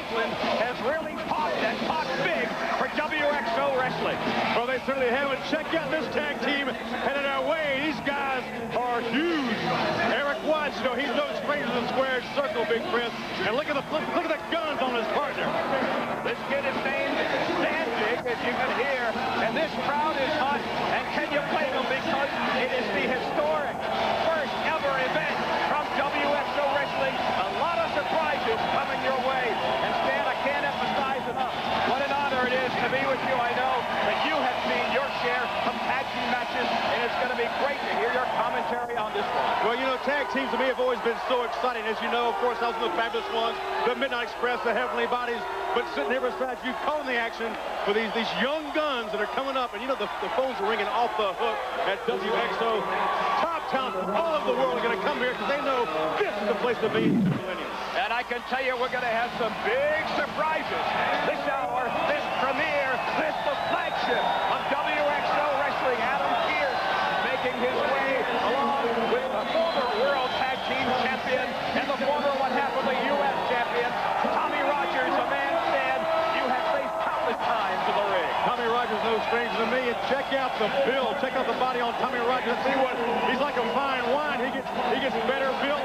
Lakeland has really popped and popped big for WXO Wrestling. Well, they certainly have. And check out this tag team headed our way. These guys are huge. Erik Watts, you know, he's no stranger to the squared circle, Big Prince. And look at the guns on his partner. This kid is named Zandig, as you can hear, and this crowd is hot. And can you blame them, because it is the historic first ever event from WXO Wrestling. A lot of surprises coming your way. And Stan, I can't emphasize enough what an honor it is to be with you. I know that you have seen your share of tag team matches, and it's going to be great to hear your commentary on this one. Well, you know, tag teams to me have always been so exciting. As you know, of course, I was in the Fabulous Ones, the Midnight Express, the Heavenly Bodies. But sitting here beside you, calling the action for these young guns that are coming up. And, you know, the phones are ringing off the hook at WXO. Top talent all over the world are going to come here because they know this is the place to be in 2 millennium. And I can tell you we're going to have some big surprises this hour, this premiere, this the flagship of WXO Wrestling. Adam Pearce making his way along with the former World Tag Team Champion and the former the U.S. champion, Tommy Rogers, a man, Stan, you have faced countless times in the ring. Tommy Rogers no stranger to me. And check out the build. Check out the body on Tommy Rogers. See what he's like a fine wine. He gets better built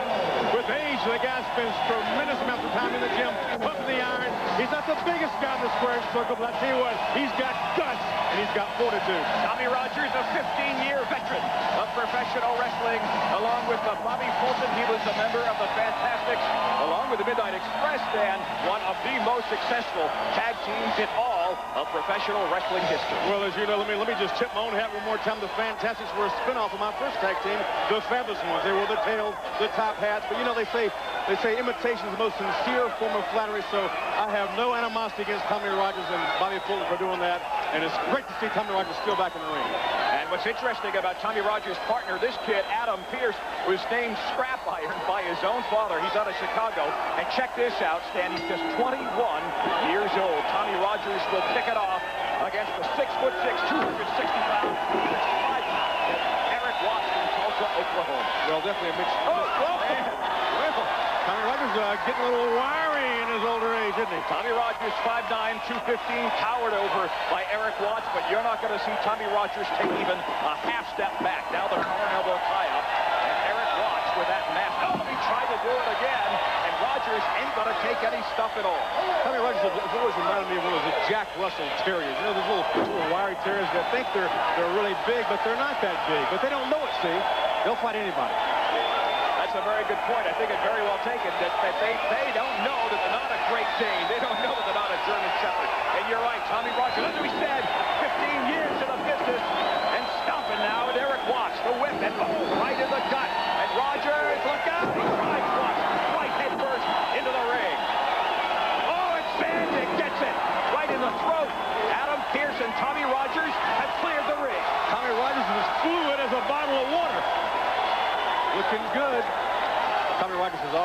with age. The guy spends tremendous amounts of time in the gym, pumping the iron. He's not the biggest guy in the square circle, but I tell you what, he's got guts and he's got fortitude. Tommy Rogers, a 15-year veteran of professional wrestling, along with Bobby Fulton. He was a member of the Fantastics, along with the Midnight Express, and one of the most successful tag teams in all of professional wrestling history. Well, as you know, let me just tip my own hat one more time. The Fantastics were a spinoff of my first tag team, the Fabulous Ones. They wore the tails, the top hats, but you know, they say imitation is the most sincere form of flattery, so I have no animosity against Tommy Rogers and Bobby Fulton for doing that, and it's great to see Tommy Rogers still back in the ring. And what's interesting about Tommy Rogers' partner, this kid, Adam Pearce, was named Scrap Iron by his own father. He's out of Chicago. And check this out, Stan. He's just 21 years old. Tommy Rogers will kick it off against the 6'6", 260-pound, 65-pound Erik Watts from Tulsa, Oklahoma. Well, definitely a mixed... Tommy Rogers getting a little wiry in his older age, isn't he? Tommy Rogers, 5'9", 215, towered over by Erik Watts, but you're not going to see Tommy Rogers take even a half step back. Now the collar and elbow tie-up, and Erik Watts with that mask. Oh, he tried to do it again, and Rogers ain't going to take any stuff at all. Tommy Rogers has always reminded me of one of those Jack Russell Terriers. You know, those little wiry terriers that think they're really big, but they're not that big. But they don't know it, see? They'll fight anybody. That's a very good point. I think it's very well taken that they don't know that they're not a Great Dane. They don't know that they're not a German Shepherd. And you're right, Tommy Rogers, as we said, 15 years in the business, and stomping now with Erik Watts, the whip, and right in the gut. And Rogers, look out, he drives Watts right head first into the ring. Oh, and Zandig gets it right in the throat. Adam Pearce and Tommy Rogers have cleared the ring. Tommy Rogers is as fluid as a bottle of water. Looking good. Tommy Rogers has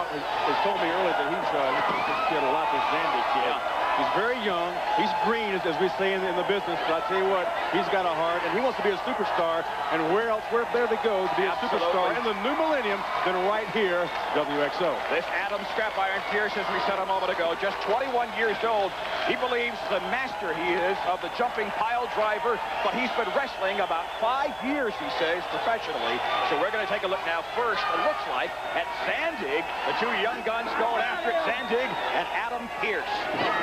told me earlier that he's looking at this kid a lot, this Zandig kid. He's very young. He's green, as we say in the business. But I tell you what, he's got a heart, and he wants to be a superstar. And where better to go to be a superstar in the new millennium than right here, WXO. This Adam Scrap Iron Pearce, as we said a moment ago, just 21 years old. He believes the master he is of the jumping pile driver, but he's been wrestling about 5 years, he says, professionally. So we're going to take a look now first, it looks like, at Zandig, the two young guns going after it, Zandig and Adam Pearce.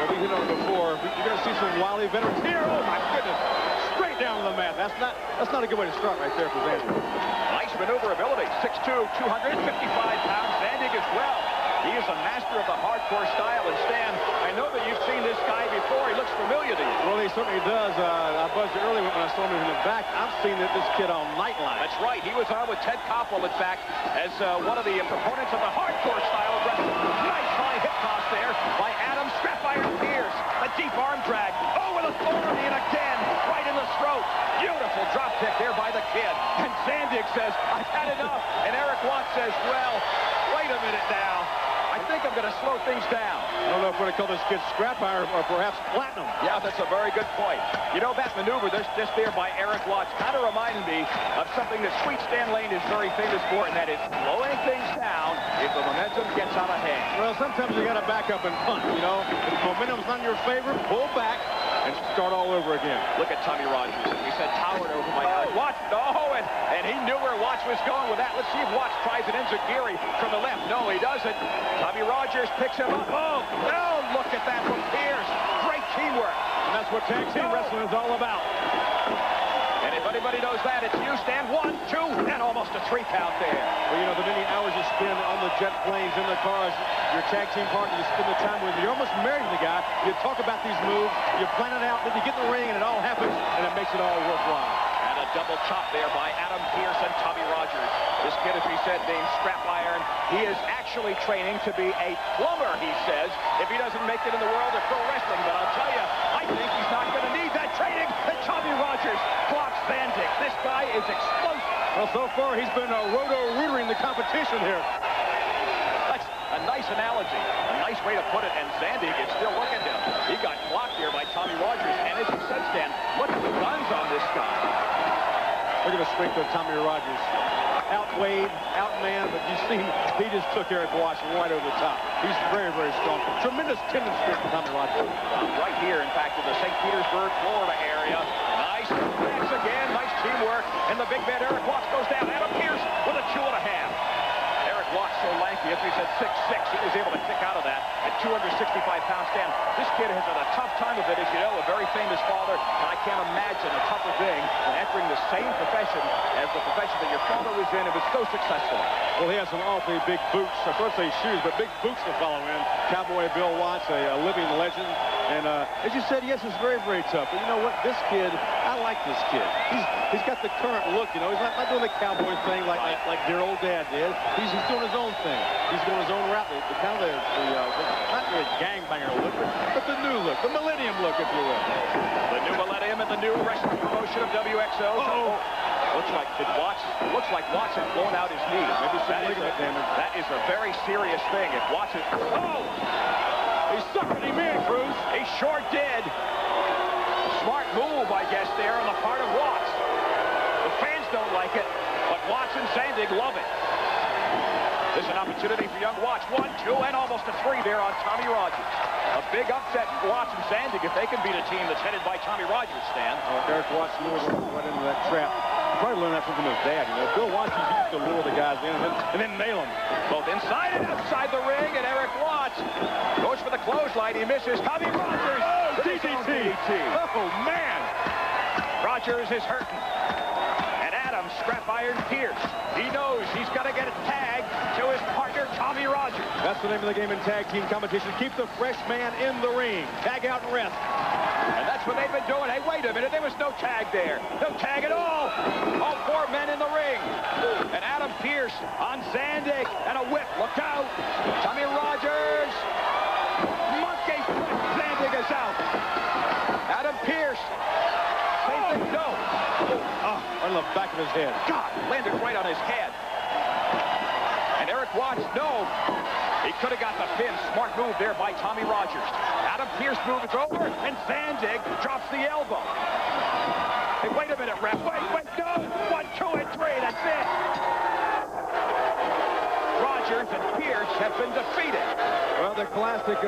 Well, we hit on it before. You're going to see some wily veterans here. Oh, my goodness. Straight down to the mat. That's not a good way to start right there for Zandig. Nice maneuverability. 6'2", 255 pounds. Zandig as well. He is a master of the hardcore style. And Stan, I know that you've seen this guy before. He looks familiar to you. Well, he certainly does. I buzzed earlier when I saw him in the back. I've seen this kid on Nightline. That's right. He was on with Ted Koppel, in fact, as one of the proponents of the hardcore style of wrestling. Nice high hip toss there by Adam Scrap Iron Pearce. A deep arm drag. Oh, with authority, and again, right in the throat. Beautiful drop kick there by the kid. And Zandig says, I've had enough. And Erik Watts says, well, wait a minute now. I think I'm going to slow things down. I don't know if we're going to might call this kid scrap iron or perhaps platinum. Yeah, that's a very good point. You know, that maneuver just there by Erik Watts kind of reminded me of something that Sweet Stan Lane is very famous for, and that is slowing things down if the momentum gets out of hand. Well, sometimes you got to back up and punt, you know. If momentum's not in your favor, pull back and start all over again. Look at Tommy Rogers. We said towered over my house. Watts, and he knew where Watts was going with that. Let's see if Watts tries an enziguri from the left. No, he doesn't. Tommy Rogers picks him up. Oh, no, look at that from Pearce. Great teamwork. And that's what tag team wrestling is all about. And if anybody knows that, it's you, Stan. 1, 2, and almost a 3 count there. Well, you know, the many hours you spend on the jet planes, in the cars, your tag team partner, you spend the time with, you're almost married to the guy. You talk about these moves, you plan it out, then you get in the ring, and it all happens, and it makes it all worthwhile. And a double chop there by Adam Pearce and Tommy Rogers. This kid, as we said, named Scrap Iron, he is actually training to be a plumber, he says, if he doesn't make it in the world of pro wrestling. But I'll tell you, I think he's not going to need that training. And Tommy Rogers blocks Zandig. This guy is explosive. Well, so far, he's been roto-rootering the competition here. That's a nice analogy, a nice way to put it. And Zandig is still looking at him. He got blocked here by Tommy Rogers. And as you said, Stan, look at the guns on this guy. Look at the strength of Tommy Rogers. Outweighed, outmanned, but you see, he just took Erik Watts right over the top. He's very, very strong. Tremendous tendon strength from Tommy Rogers. Right here, in fact, in the St. Petersburg, Florida area. Nice pass again, nice teamwork. And the big man, Erik Watts, goes down. Adam Pearce with a 2.5. Erik Watts, so lanky, as we said, 6'6". He was able to kick out of that at 265 pounds. Stan, this kid has had a tough time of it, as you know, a very famous father. And I can't imagine a tougher thing than entering the same profession as the profession that your father was in. It was so successful. Well, he has some awfully big boots. I first say shoes, but big boots to follow in. Cowboy Bill Watts, a living legend. And as you said, yes, it's very, very tough. But you know what? This kid, I like this kid. He's got the current look, you know. He's not doing the cowboy thing like their old dad did. He's doing his own thing. He's going his own route. The kind of not really gangbanger look, but the new look, the millennium look, if you will. The new millennium and the new wrestling promotion of WXO. Looks like Watts had blown out his knee. Maybe some ligament damage. That is a very serious thing. If Watts is... Oh! He suckered him in, Cruz. He sure did. Smart move, I guess, there on the part of Watts. The fans don't like it, but Watts and Zandig love it. There's an opportunity for young Watts. 1, 2, and almost a 3 there on Tommy Rogers. A big upset for Watts and Zandig if they can beat a team that's headed by Tommy Rogers, Stan. Erik Watts knew right into that trap. He probably learned that from his dad. You know, Bill Watts used to lure the guys in and then nail them. Both inside and outside the ring, and Erik Watts goes for the clothesline. He misses. Tommy Rogers. Oh, DDT. Oh, man. Rogers is hurting. And Adam Scrap Iron Pearce. He knows he's got to get a tag to his partner, Tommy Rogers. That's the name of the game in tag team competition. Keep the fresh man in the ring. Tag out and rest. And that's what they've been doing. Hey, wait a minute. There was no tag there. No tag at all. All 4 men in the ring. And Adam Pearce on Zandig. And a whip. Look out. Tommy Rogers. Monkey flip. Zandig is out. Adam Pearce. Same thing. No. Oh, on the back of his head. God, landed right on his head. And Erik Watts, no. He could have got the pin. Smart move there by Tommy Rogers. Adam Pearce moves over, and Zandig drops the elbow. Hey, wait a minute, ref. Wait, no. 1, 2, and 3. That's it. Rogers and Pearce have been defeated. Well, the classic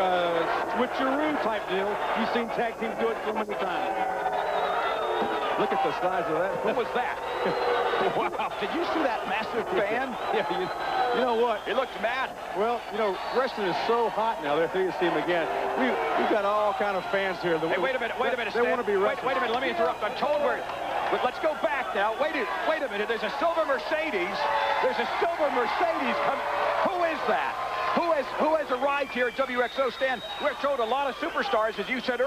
switcheroo type deal. You've seen tag teams do it so many times. Look at the size of that. What was that? Wow. Did you see that massive fan? Yeah, you know what? He looked mad. Well, you know, wrestling is so hot now. They're going to see him again. We've got all kind of fans here. Hey, wait a minute. They want to be wrestling. Wait a minute. Let me interrupt. I'm told but let's go back now. Wait a minute. There's a silver Mercedes. There's a silver Mercedes. Who is that? Who has arrived here at WXO, Stan? We're told a lot of superstars, as you said earlier.